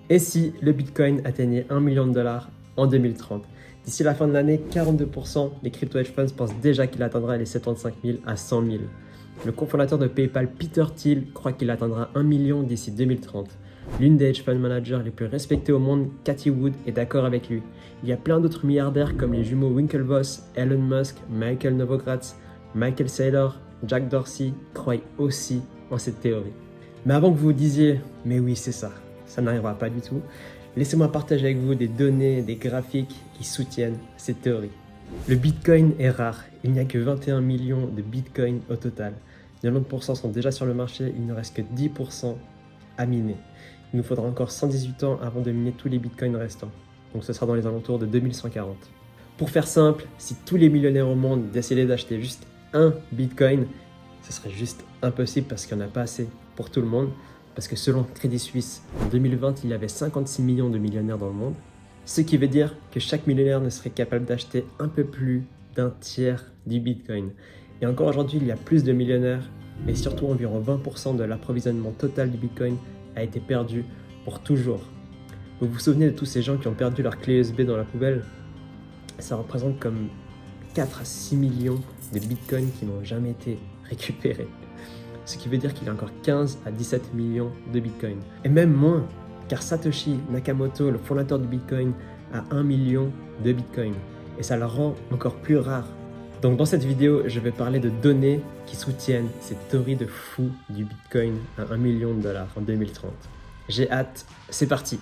Et si le Bitcoin atteignait 1 million de dollars en 2030? D'ici la fin de l'année, 42% des crypto hedge funds pensent déjà qu'il atteindra les 75 000 à 100 000. Le cofondateur de PayPal, Peter Thiel, croit qu'il atteindra 1 million d'ici 2030. L'une des hedge fund managers les plus respectées au monde, Cathie Wood, est d'accord avec lui. Il y a plein d'autres milliardaires comme les jumeaux Winklevoss, Elon Musk, Michael Novogratz, Michael Saylor, Jack Dorsey croient aussi en cette théorie. Mais avant que vous vous disiez « mais oui c'est ça n'arrivera pas du tout », laissez-moi partager avec vous des données, des graphiques qui soutiennent cette théorie. Le Bitcoin est rare, il n'y a que 21 millions de Bitcoin au total. 90% sont déjà sur le marché, il ne reste que 10% à miner. Il nous faudra encore 118 ans avant de miner tous les Bitcoins restants. Donc ce sera dans les alentours de 2140. Pour faire simple, si tous les millionnaires au monde décidaient d'acheter juste un Bitcoin, ce serait juste impossible parce qu'il n'y en a pas assez pour tout le monde. Parce que selon Crédit Suisse, en 2020, il y avait 56 millions de millionnaires dans le monde. Ce qui veut dire que chaque millionnaire ne serait capable d'acheter un peu plus d'un tiers du Bitcoin. Et encore aujourd'hui, il y a plus de millionnaires, mais surtout environ 20% de l'approvisionnement total du Bitcoin a été perdu pour toujours. Vous vous souvenez de tous ces gens qui ont perdu leur clé USB dans la poubelle? Ça représente comme 4 à 6 millions de Bitcoins qui n'ont jamais été récupérés. Ce qui veut dire qu'il y a encore 15 à 17 millions de Bitcoin. Et même moins, car Satoshi Nakamoto, le fondateur du Bitcoin, a 1 million de Bitcoin. Et ça le rend encore plus rare. Donc dans cette vidéo, je vais parler de données qui soutiennent cette théorie de fou du Bitcoin à 1 million de dollars en 2030. J'ai hâte, c'est parti!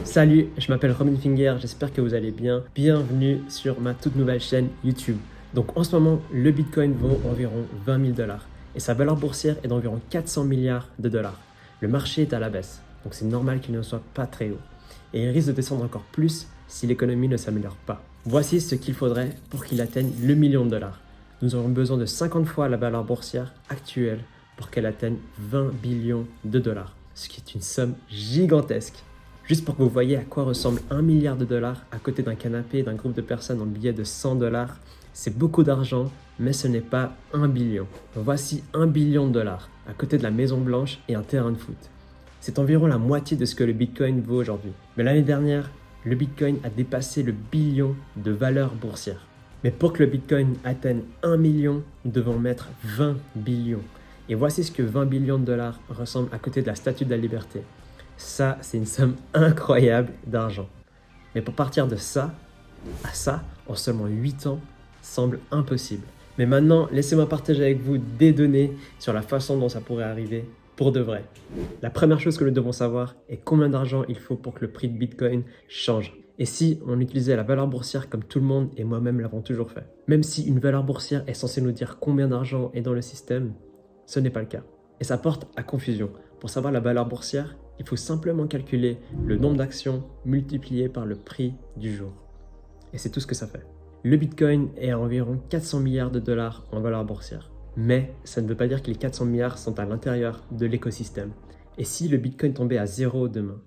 Salut, je m'appelle Robin Finger, j'espère que vous allez bien. Bienvenue sur ma toute nouvelle chaîne YouTube. Donc en ce moment, le Bitcoin vaut environ 20 000 dollars. Et sa valeur boursière est d'environ 400 milliards de dollars. Le marché est à la baisse, donc c'est normal qu'il ne soit pas très haut. Et il risque de descendre encore plus si l'économie ne s'améliore pas. Voici ce qu'il faudrait pour qu'il atteigne le million de dollars. Nous aurons besoin de 50 fois la valeur boursière actuelle pour qu'elle atteigne 20 billions de dollars, ce qui est une somme gigantesque. Juste pour que vous voyez à quoi ressemble 1 milliard de dollars à côté d'un canapé d'un groupe de personnes en billets de 100 dollars, c'est beaucoup d'argent, mais ce n'est pas 1 billion. Voici 1 billion de dollars à côté de la Maison Blanche et un terrain de foot. C'est environ la moitié de ce que le Bitcoin vaut aujourd'hui. Mais l'année dernière, le Bitcoin a dépassé le billion de valeur boursière. Mais pour que le Bitcoin atteigne 1 million, nous devons mettre 20 billions. Et voici ce que 20 billions de dollars ressemble à côté de la Statue de la Liberté. Ça, c'est une somme incroyable d'argent. Mais pour partir de ça à ça, en seulement 8 ans, semble impossible. Mais maintenant, laissez-moi partager avec vous des données sur la façon dont ça pourrait arriver pour de vrai. La première chose que nous devons savoir est combien d'argent il faut pour que le prix de Bitcoin change. Et si on utilisait la valeur boursière comme tout le monde et moi-même l'avons toujours fait. Même si une valeur boursière est censée nous dire combien d'argent est dans le système, ce n'est pas le cas. Et ça porte à confusion. Pour savoir la valeur boursière, il faut simplement calculer le nombre d'actions multiplié par le prix du jour. Et c'est tout ce que ça fait. Le Bitcoin est à environ 400 milliards de dollars en valeur boursière. Mais ça ne veut pas dire que les 400 milliards sont à l'intérieur de l'écosystème. Et si le Bitcoin tombait à zéro demain,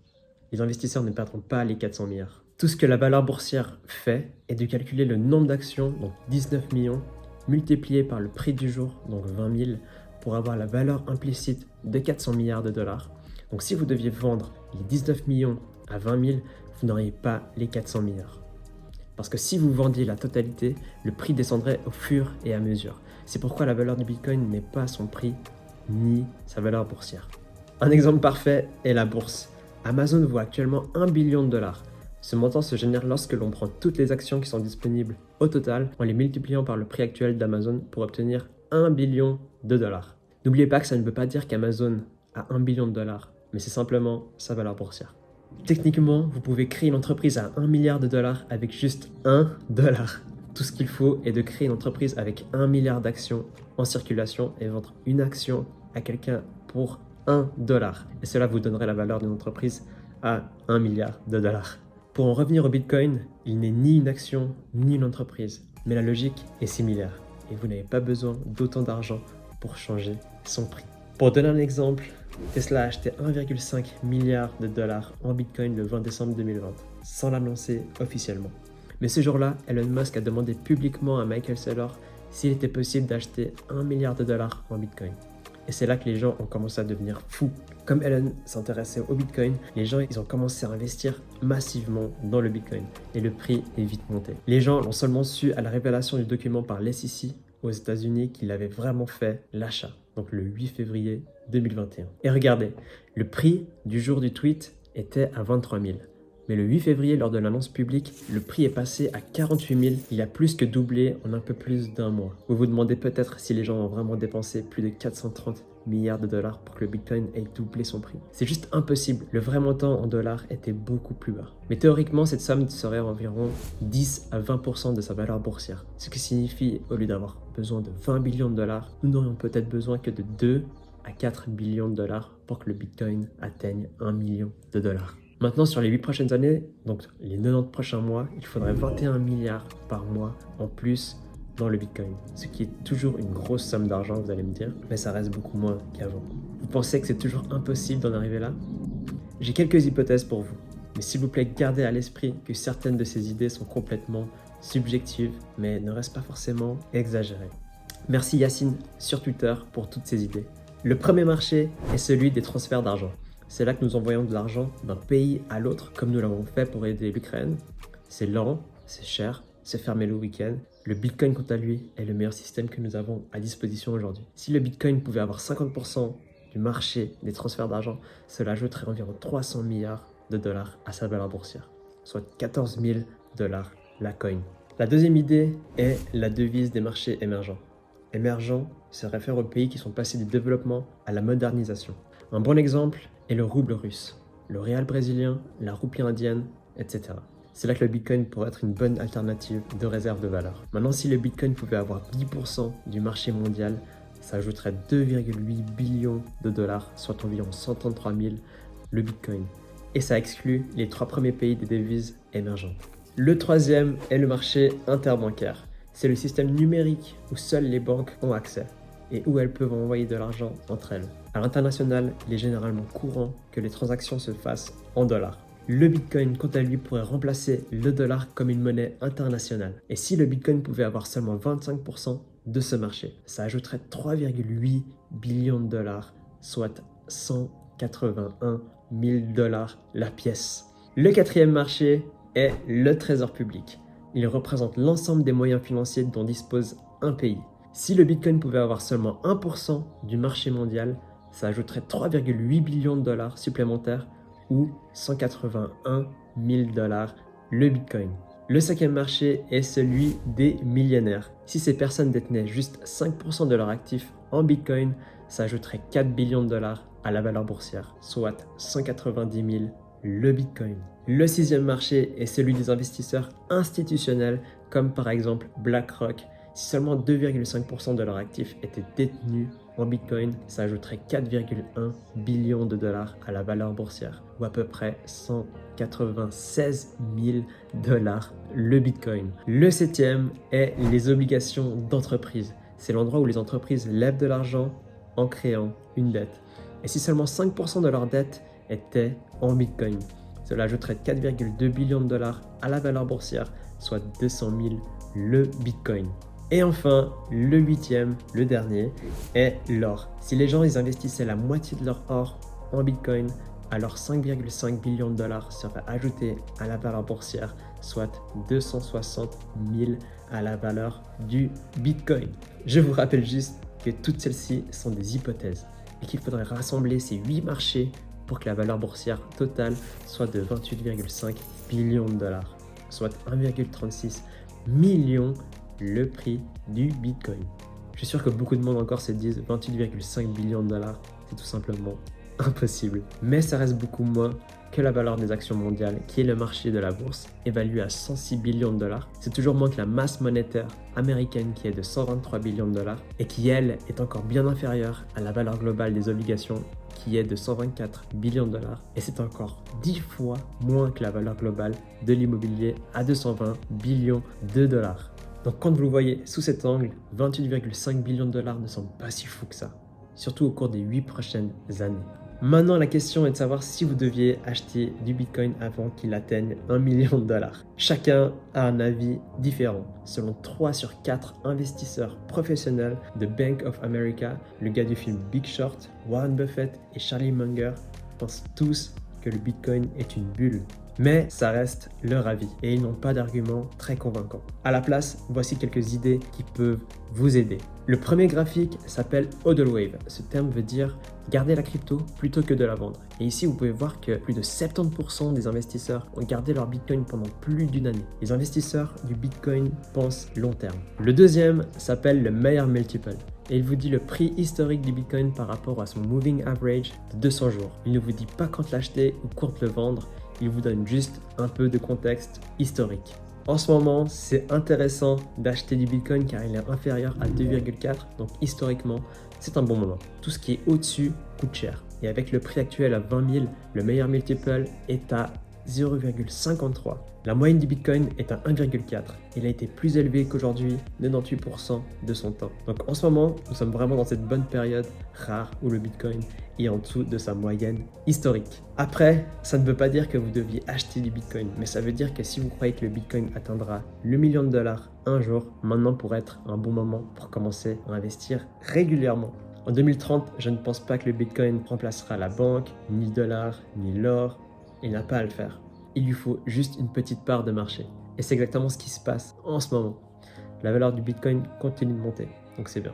les investisseurs ne perdront pas les 400 milliards. Tout ce que la valeur boursière fait est de calculer le nombre d'actions, donc 19 millions, multiplié par le prix du jour, donc 20 000, pour avoir la valeur implicite de 400 milliards de dollars. Donc si vous deviez vendre les 19 millions à 20 000, vous n'auriez pas les 400 milliards. Parce que si vous vendiez la totalité, le prix descendrait au fur et à mesure. C'est pourquoi la valeur du Bitcoin n'est pas son prix ni sa valeur boursière. Un exemple parfait est la bourse. Amazon vaut actuellement 1 billion de dollars. Ce montant se génère lorsque l'on prend toutes les actions qui sont disponibles au total en les multipliant par le prix actuel d'Amazon pour obtenir 1 billion de dollars. N'oubliez pas que ça ne veut pas dire qu'Amazon a 1 billion de dollars, mais c'est simplement sa valeur boursière. Techniquement, vous pouvez créer une entreprise à 1 milliard de dollars avec juste 1 dollar. Tout ce qu'il faut est de créer une entreprise avec 1 milliard d'actions en circulation et vendre une action à quelqu'un pour 1 dollar. Et cela vous donnerait la valeur d'une entreprise à 1 milliard de dollars. Pour en revenir au Bitcoin, il n'est ni une action ni une entreprise, mais la logique est similaire. Et vous n'avez pas besoin d'autant d'argent pour changer son prix. Pour donner un exemple, Tesla a acheté 1,5 milliard de dollars en Bitcoin le 20 décembre 2020, sans l'annoncer officiellement. Mais ce jour-là, Elon Musk a demandé publiquement à Michael Saylor s'il était possible d'acheter 1 milliard de dollars en Bitcoin. Et c'est là que les gens ont commencé à devenir fous. Comme Elon s'intéressait au Bitcoin, les gens ils ont commencé à investir massivement dans le Bitcoin. Et le prix est vite monté. Les gens l'ont seulement su à la révélation du document par l'SEC aux États-Unis qu'il avait vraiment fait l'achat. Donc le 8 février 2021. Et regardez, le prix du jour du tweet était à 23 000. Mais le 8 février, lors de l'annonce publique, le prix est passé à 48 000. Il a plus que doublé en un peu plus d'un mois. Vous vous demandez peut-être si les gens ont vraiment dépensé plus de 430 milliards de dollars pour que le Bitcoin ait doublé son prix. C'est juste impossible. Le vrai montant en dollars était beaucoup plus bas. Mais théoriquement, cette somme serait environ 10 à 20% de sa valeur boursière. Ce qui signifie, au lieu d'avoir besoin de 20 billions de dollars, nous n'aurions peut-être besoin que de 2 à 4 billions de dollars pour que le Bitcoin atteigne 1 million de dollars. Maintenant, sur les 8 prochaines années, donc les 90 prochains mois, il faudrait 21 milliards par mois en plus dans le Bitcoin. Ce qui est toujours une grosse somme d'argent, vous allez me dire, mais ça reste beaucoup moins qu'avant. Vous pensez que c'est toujours impossible d'en arriver là? J'ai quelques hypothèses pour vous, mais s'il vous plaît, gardez à l'esprit que certaines de ces idées sont complètement subjectives, mais ne restent pas forcément exagérées. Merci Yacine sur Twitter pour toutes ces idées. Le premier marché est celui des transferts d'argent. C'est là que nous envoyons de l'argent d'un pays à l'autre, comme nous l'avons fait pour aider l'Ukraine. C'est lent, c'est cher, c'est fermé le week-end. Le Bitcoin, quant à lui, est le meilleur système que nous avons à disposition aujourd'hui. Si le Bitcoin pouvait avoir 50% du marché des transferts d'argent, cela ajouterait environ 300 milliards de dollars à sa valeur boursière, soit 14 000 dollars la coin. La deuxième idée est la devise des marchés émergents. Émergents se réfère aux pays qui sont passés du développement à la modernisation. Un bon exemple est le rouble russe, le réal brésilien, la roupie indienne, etc. C'est là que le Bitcoin pourrait être une bonne alternative de réserve de valeur. Maintenant, si le Bitcoin pouvait avoir 10% du marché mondial, ça ajouterait 2,8 billions de dollars, soit environ 133 000 le Bitcoin. Et ça exclut les 3 premiers pays des devises émergentes. Le troisième est le marché interbancaire. C'est le système numérique où seules les banques ont accès et où elles peuvent envoyer de l'argent entre elles. À l'international, il est généralement courant que les transactions se fassent en dollars. Le Bitcoin, quant à lui, pourrait remplacer le dollar comme une monnaie internationale. Et si le Bitcoin pouvait avoir seulement 25% de ce marché, ça ajouterait 3,8 billions de dollars, soit 181 000 dollars la pièce. Le quatrième marché est le trésor public. Il représente l'ensemble des moyens financiers dont dispose un pays. Si le Bitcoin pouvait avoir seulement 1% du marché mondial, ça ajouterait 3,8 billions de dollars supplémentaires ou 181 000 dollars le Bitcoin. Le cinquième marché est celui des millionnaires. Si ces personnes détenaient juste 5% de leurs actifs en Bitcoin, ça ajouterait 4 billions de dollars à la valeur boursière, soit 190 000 le Bitcoin. Le sixième marché est celui des investisseurs institutionnels, comme par exemple BlackRock. Si seulement 2,5% de leurs actifs étaient détenus en Bitcoin, ça ajouterait 4,1 billions de dollars à la valeur boursière, ou à peu près 196 000 dollars le Bitcoin. Le septième est les obligations d'entreprise. C'est l'endroit où les entreprises lèvent de l'argent en créant une dette. Et si seulement 5% de leur dette était en Bitcoin, cela ajouterait 4,2 billions de dollars à la valeur boursière, soit 200 000 le Bitcoin. Et enfin, le huitième, le dernier, est l'or. Si les gens ils investissaient la moitié de leur or en Bitcoin, alors 5,5 billions de dollars seraient ajoutés à la valeur boursière, soit 260 000 à la valeur du Bitcoin. Je vous rappelle juste que toutes celles-ci sont des hypothèses et qu'il faudrait rassembler ces 8 marchés pour que la valeur boursière totale soit de 28,5 billions de dollars, soit 1,36 million le prix du Bitcoin. Je suis sûr que beaucoup de monde encore se disent 28,5 billions de dollars, c'est tout simplement impossible. Mais ça reste beaucoup moins que la valeur des actions mondiales, qui est le marché de la bourse, évalué à 106 billions de dollars. C'est toujours moins que la masse monétaire américaine qui est de 123 billions de dollars et qui, elle, est encore bien inférieure à la valeur globale des obligations qui est de 124 billions de dollars et c'est encore 10 fois moins que la valeur globale de l'immobilier à 220 billions de dollars. Donc quand vous le voyez sous cet angle, 28,5 billions de dollars ne semble pas si fou que ça, surtout au cours des 8 prochaines années. Maintenant, la question est de savoir si vous deviez acheter du Bitcoin avant qu'il atteigne 1 million de dollars. Chacun a un avis différent. Selon 3 sur 4 investisseurs professionnels de Bank of America, le gars du film Big Short, Warren Buffett et Charlie Munger pensent tous que le Bitcoin est une bulle. Mais ça reste leur avis et ils n'ont pas d'arguments très convaincants. À la place, voici quelques idées qui peuvent vous aider. Le premier graphique s'appelle HODL Wave. Ce terme veut dire garder la crypto plutôt que de la vendre. Et ici, vous pouvez voir que plus de 70% des investisseurs ont gardé leur Bitcoin pendant plus d'une année. Les investisseurs du Bitcoin pensent long terme. Le deuxième s'appelle le Mayer Multiple. Et il vous dit le prix historique du Bitcoin par rapport à son moving average de 200 jours. Il ne vous dit pas quand l'acheter ou quand le vendre. Il vous donne juste un peu de contexte historique. En ce moment, c'est intéressant d'acheter du Bitcoin car il est inférieur à 2,4, donc historiquement, c'est un bon moment. Tout ce qui est au-dessus coûte cher. Et avec le prix actuel à 20 000, le meilleur multiple est à 0,53. La moyenne du Bitcoin est à 1,4. Il a été plus élevé qu'aujourd'hui, 98% de son temps. Donc en ce moment, nous sommes vraiment dans cette bonne période rare où le Bitcoin est en dessous de sa moyenne historique. Après, ça ne veut pas dire que vous deviez acheter du Bitcoin, mais ça veut dire que si vous croyez que le Bitcoin atteindra le million de dollars un jour, maintenant pourrait être un bon moment pour commencer à investir régulièrement. En 2030, je ne pense pas que le Bitcoin remplacera la banque, ni le dollar, ni l'or. Il n'a pas à le faire. Il lui faut juste une petite part de marché. Et c'est exactement ce qui se passe en ce moment. La valeur du Bitcoin continue de monter, donc c'est bien.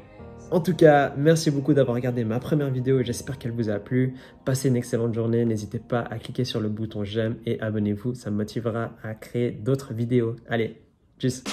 En tout cas, merci beaucoup d'avoir regardé ma première vidéo et j'espère qu'elle vous a plu. Passez une excellente journée, n'hésitez pas à cliquer sur le bouton j'aime et abonnez-vous, ça me motivera à créer d'autres vidéos. Allez, tchuss!